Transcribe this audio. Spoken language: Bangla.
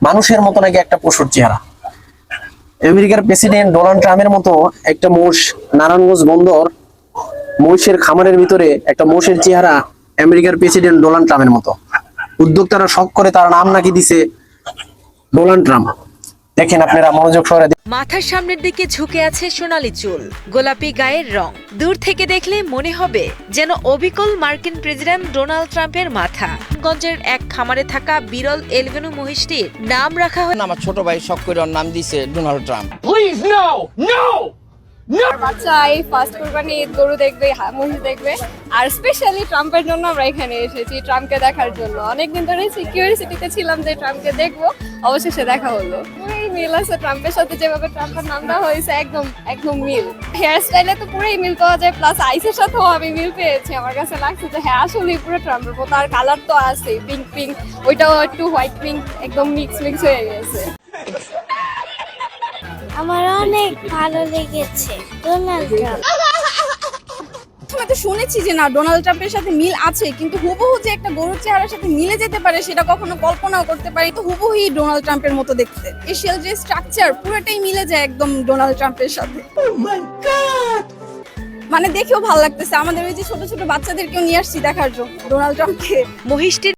মানুষের মতো নাকি একটা পশুর চেহারা। আমেরিকার প্রেসিডেন্ট ডোনাল্ড ট্রাম্পের মতো একটা মোষ নারায়ণগঞ্জ বন্দর মহিষের খামারের ভিতরে একটা মোষের চেহারা আমেরিকার প্রেসিডেন্ট ডোনাল্ড ট্রাম্পের মতো। উদ্যোক্তারা শখ করে তার নাম নাকি দিছে ডোনাল্ড ট্রাম্প। দেখেন আপনারা মনোযোগ সহকারে। মাথার সামনের দিকে ঝুঁকে আছে সোনালী চুল, গোলাপি গায়ের রং। দূর থেকে দেখলে মনে হবে যেন অবিকল মার্কিন প্রেসিডেন্ট ডোনাল্ড ট্রাম্পের মাথা। গঞ্জের এক খামারে থাকা বিরল এলবেনু মহিষটির নাম রাখা হয় আমার ছোট ভাই শখ করে ওর নাম দিয়েছে ডোনাল্ড ট্রাম্প। বাচ্চা এই ফার্স্ট কুরবানি ঈদ গরু দেখবে, মহিষ দেখবে, আর স্পেশালি ট্রাম্পের জন্য আমরা এখানে এসেছি ট্রাম্পকে দেখার জন্য। অনেকদিন ধরে সিকিউরিটিতে ছিলাম যে ট্রাম্পকে দেখবো, অবশেষে দেখা হলো। পুরোই মিল আছে ট্রাম্পের সাথে, যেভাবে ট্রাম্পের নামটা হয়েছে একদম একদম মিল। হেয়ার স্টাইলে তো পুরোই মিল পাওয়া যায়, প্লাস আইসের সাথেও আমি মিল পেয়েছি। আমার কাছে লাগছে যে হ্যাঁ আসলেই পুরো ট্রাম্পের মতো। আর কালার তো আছে পিঙ্ক পিঙ্ক, ওইটাও একটু হোয়াইট পিঙ্ক, একদম মিক্স হয়ে গেছে। আমার অনেক ভালো লেগেছে ডোনাল্ড ট্রাম্প। আমি তো শুনেছি যে না ডোনাল্ড ট্রাম্পের সাথে মিল আছে, কিন্তু হুবহু যে একটা গরুর চেহারার সাথে মিলে যেতে পারে সেটা কখনো কল্পনাও করতে পারি। তো হুবহুই ডোনাল্ড ট্রাম্পের মতো দেখতে, ফেশিয়াল যে স্ট্রাকচার পুরোটাই মিলে যায় একদম ডোনাল্ড ট্রাম্পের সাথে। মানে দেখেও ভালো লাগতেছে। আমাদের ওই যে ছোট ছোট বাচ্চাদেরকেও নিয়ে আসছি দেখার জন্য ডোনাল্ড ট্রাম্পকে। মহিষটির